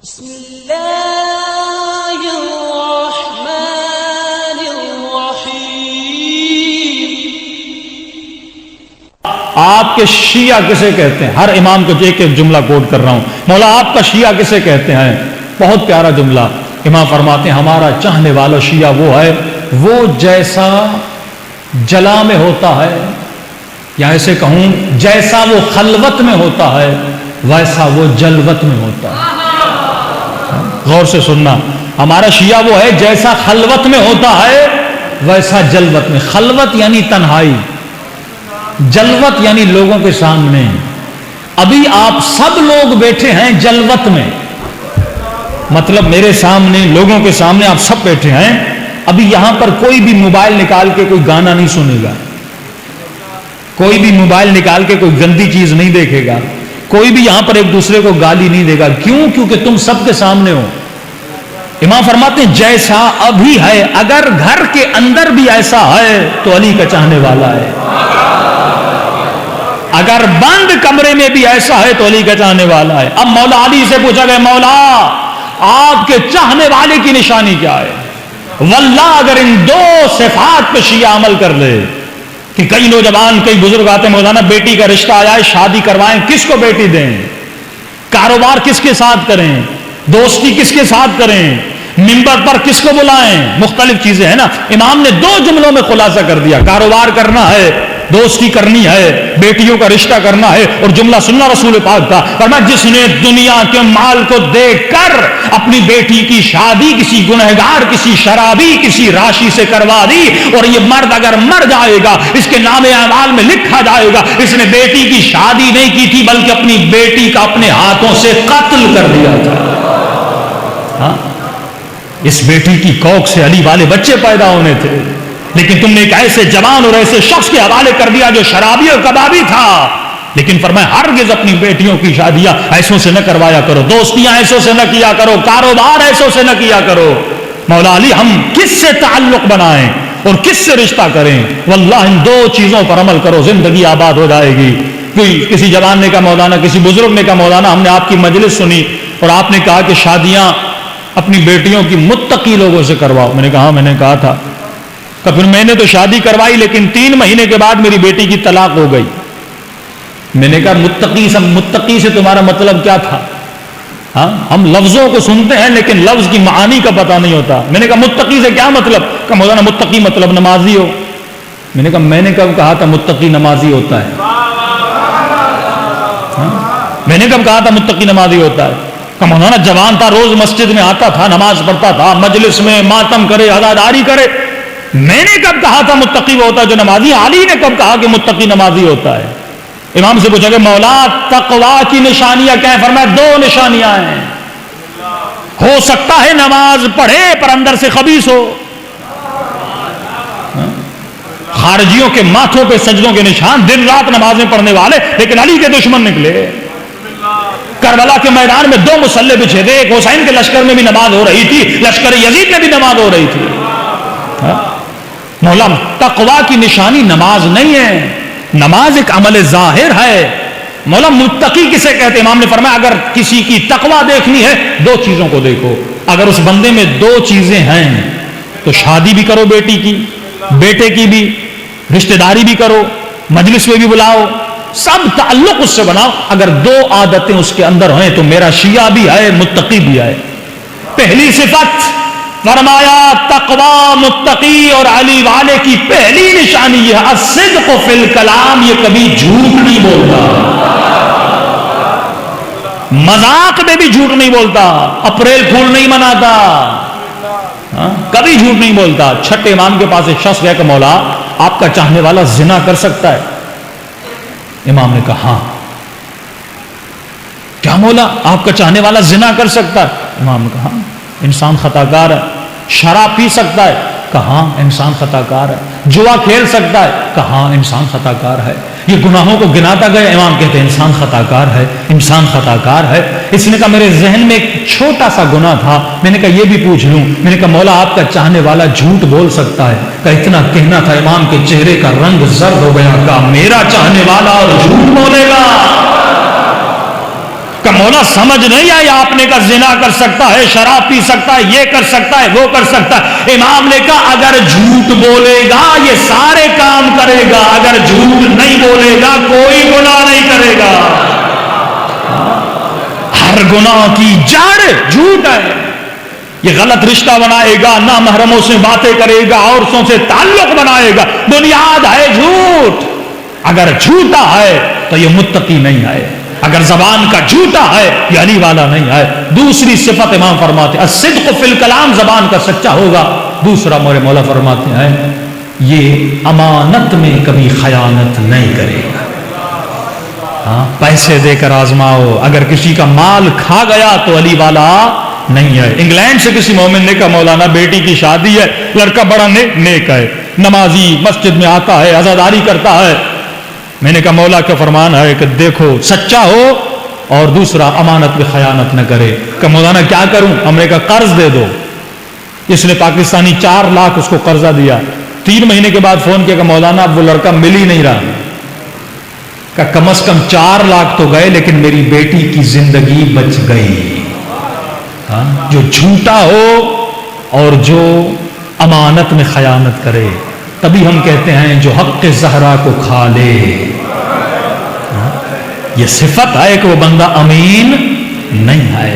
بسم اللہ الرحمن الرحیم۔ آپ کے شیعہ کسے کہتے ہیں؟ ہر امام کو ایک ایک جملہ کوٹ کر رہا ہوں۔ مولا آپ کا شیعہ کسے کہتے ہیں؟ بہت پیارا جملہ امام فرماتے ہیں ہمارا چاہنے والا شیعہ وہ ہے وہ جیسا جلا میں ہوتا ہے، یا ایسے کہوں جیسا وہ خلوت میں ہوتا ہے ویسا وہ جلوت میں ہوتا ہے۔ غور سے سننا، ہمارا شیعہ وہ ہے جیسا خلوت میں ہوتا ہے ویسا جلوت میں۔ خلوت یعنی تنہائی، جلوت یعنی لوگوں کے سامنے۔ ابھی آپ سب لوگ بیٹھے ہیں جلوت میں، مطلب میرے سامنے، لوگوں کے سامنے آپ سب بیٹھے ہیں۔ ابھی یہاں پر کوئی بھی موبائل نکال کے کوئی گانا نہیں سنے گا، کوئی بھی موبائل نکال کے کوئی گندی چیز نہیں دیکھے گا، کوئی بھی یہاں پر ایک دوسرے کو گالی نہیں دے گا۔ کیوں؟ کیونکہ تم سب کے سامنے ہو۔ امام فرماتے ہیں جیسا ابھی ہے اگر گھر کے اندر بھی ایسا ہے تو علی کا چاہنے والا ہے، اگر بند کمرے میں بھی ایسا ہے تو علی کا چاہنے والا ہے۔ اب مولا علی سے پوچھا گیا مولا آپ کے چاہنے والے کی نشانی کیا ہے؟ واللہ اگر ان دو صفات پہ شیعہ عمل کر لے کہ کئی نوجوان کئی بزرگ آتے ہیں مولانا بیٹی کا رشتہ آیا ہے شادی کروائیں، کس کو بیٹی دیں؟ کاروبار کس کے ساتھ کریں؟ دوستی کس کے ساتھ کریں؟ منبر پر کس کو بلائیں؟ مختلف چیزیں ہیں نا۔ امام نے دو جملوں میں خلاصہ کر دیا، کاروبار کرنا ہے، دوستی کرنی ہے، بیٹیوں کا رشتہ کرنا ہے، اور جملہ سننا رسول پاک کا، فرمایا جس نے دنیا کے مال کو دیکھ کر اپنی بیٹی کی شادی کسی گنہگار، کسی شرابی، کسی راشی سے کروا دی، اور یہ مرد اگر مر جائے گا اس کے نام اعمال میں لکھا جائے گا اس نے بیٹی کی شادی نہیں کی تھی بلکہ اپنی بیٹی کا اپنے ہاتھوں سے قتل کر دیا تھا۔ ہاں، اس بیٹی کی کوکھ سے علی والے بچے پیدا ہونے تھے، لیکن تم نے ایک ایسے جوان اور ایسے شخص کے حوالے کر دیا جو شرابی اور کبابی تھا۔ لیکن فرمایا ہرگز اپنی بیٹیوں کی شادیاں ایسوں سے نہ کروایا کرو، دوستیاں ایسوں سے نہ کیا کرو، کاروبار ایسوں سے نہ کیا کرو۔ مولا علی ہم کس سے تعلق بنائیں اور کس سے رشتہ کریں؟ واللہ ان دو چیزوں پر عمل کرو زندگی آباد ہو جائے گی۔ کوئی کسی جوان نے کہا مولانا، کسی بزرگ نے کہا مولانا ہم نے آپ کی مجلس سنی اور آپ نے کہا کہ شادیاں اپنی بیٹیوں کی متقی لوگوں سے کرواؤ۔ میں نے کہا میں نے کہا تھا کہ پھر میں نے تو شادی کروائی لیکن 3 مہینے کے بعد میری بیٹی کی طلاق ہو گئی۔ میں نے کہا متقی سے تمہارا مطلب کیا تھا؟ ہاں، ہم لفظوں کو سنتے ہیں لیکن لفظ کی معانی کا پتہ نہیں ہوتا۔ میں نے کہا متقی سے کیا مطلب؟ کہ مولانا متقی مطلب نمازی ہو۔ میں نے کہا میں نے کب کہا تھا متقی نمازی ہوتا ہے؟ میں نے کب کہا تھا متقی نمازی ہوتا ہے؟ کہ مولانا جوان تھا، روز مسجد میں آتا تھا، نماز پڑھتا تھا، مجلس میں ماتم کرے، عزاداری کرے۔ میں نے کب کہا تھا متقی وہ ہوتا ہے جو نمازی؟ علی نے کب کہا کہ متقی نمازی ہوتا ہے؟ امام سے پوچھا کہ مولا تقویٰ کی نشانیاں کیا ہیں؟ فرمایا 2 نشانیاں ہیں۔ ہو سکتا ہے نماز پڑھے پر اندر سے خبیث ہو۔ خارجیوں کے ماتھوں پہ سجدوں کے نشان، دن رات نمازیں پڑھنے والے لیکن علی کے دشمن نکلے۔ کربلا کے میدان میں 2 مسلح بچھے تھے، ایک حسین کے لشکر میں بھی نماز ہو رہی تھی، لشکر یزید میں بھی نماز ہو رہی تھی۔ مولا تقویٰ کی نشانی نماز نہیں ہے، نماز ایک عمل ظاہر ہے۔ مولا متقی کسے کہتے؟ امام نے فرمایا اگر کسی کی تقویٰ دیکھنی ہے 2 چیزوں کو دیکھو، اگر اس بندے میں 2 چیزیں ہیں تو شادی بھی کرو بیٹی کی، بیٹے کی بھی، رشتہ داری بھی کرو، مجلس میں بھی بلاؤ، سب تعلق اس سے بناؤ۔ اگر 2 عادتیں اس کے اندر ہیں تو میرا شیعہ بھی ہے، متقی بھی ہے۔ پہلی صفت فرمایا تقویٰ، متقی اور علی والے کی پہلی نشانی یہ ہے الصدق فی الکلام، یہ کبھی جھوٹ نہیں بولتا، مذاق میں بھی جھوٹ نہیں بولتا، اپریل پھول نہیں مناتا، کبھی جھوٹ نہیں بولتا۔ چھٹے امام کے پاس ایک شخص گیا کہ مولا آپ کا چاہنے والا زنا کر سکتا ہے؟ امام نے کہا ہاں۔ کیا مولا آپ کا چاہنے والا زنا کر سکتا ہے؟ امام نے کہا ہاں۔ انسان خطا کار ہے۔ شراب پی سکتا ہے؟ کہاں انسان خطا کار ہے۔ جوا کھیل سکتا ہے؟ کہاں انسان خطا کار ہے۔ یہ گناہوں کو گناتا گیا، امام کہتے ہیں انسان خطا کار ہے، انسان خطا کار ہے۔ اس نے کہا میرے ذہن میں ایک چھوٹا سا گناہ تھا، میں نے کہا یہ بھی پوچھ لوں۔ میں نے کہا مولا آپ کا چاہنے والا جھوٹ بول سکتا ہے؟ کہ اتنا کہنا تھا امام کے چہرے کا رنگ زرد ہو گیا، کہا میرا چاہنے والا اور جھوٹ بولے گا؟ کہ کہ مولا سمجھ نہیں آئی آپ نے کہا زنا کر سکتا ہے، شراب پی سکتا ہے، یہ کر سکتا ہے، وہ کر سکتا ہے۔ امام نے کہا اگر جھوٹ بولے گا یہ سارے کام کرے گا، اگر جھوٹ نہیں بولے گا کوئی گناہ نہیں کرے گا۔ ہر گناہ کی جڑ جھوٹ ہے۔ یہ غلط رشتہ بنائے گا، نامحرموں سے باتیں کرے گا، عورتوں سے تعلق بنائے گا، بنیاد ہے جھوٹ۔ اگر جھوٹا ہے تو یہ متقی نہیں ہے، اگر زبان کا جھوٹا ہے یہ علی والا نہیں ہے۔ دوسری صفت امام فرماتے ہیں الصدق فی الکلام، زبان کا سچا ہوگا۔ دوسرا میرے مولا فرماتے ہیں یہ امانت میں کبھی خیانت نہیں کرے گا۔ ہاں پیسے دے کر آزماؤ، اگر کسی کا مال کھا گیا تو علی والا نہیں ہے۔ انگلینڈ سے کسی مومن نے کہا مولانا بیٹی کی شادی ہے، لڑکا بڑا نیک ہے، نمازی، مسجد میں آتا ہے، عزاداری کرتا ہے۔ میں نے کہا مولا کا فرمان ہے کہ دیکھو سچا ہو اور دوسرا امانت میں خیانت نہ کرے۔ کہ مولانا کیا کروں؟ ہم نے کہا قرض دے دو۔ اس نے پاکستانی 4 لاکھ اس کو قرضہ دیا۔ 3 مہینے کے بعد فون کیا کہ مولانا اب وہ لڑکا مل ہی نہیں رہا۔ کہ کم از کم 4 لاکھ تو گئے لیکن میری بیٹی کی زندگی بچ گئی۔ جو جھوٹا ہو اور جو امانت میں خیانت کرے، تبھی ہم کہتے ہیں جو حق زہرا کو کھا لے۔ یہ صفت ہے کہ وہ بندہ امین نہیں ہے۔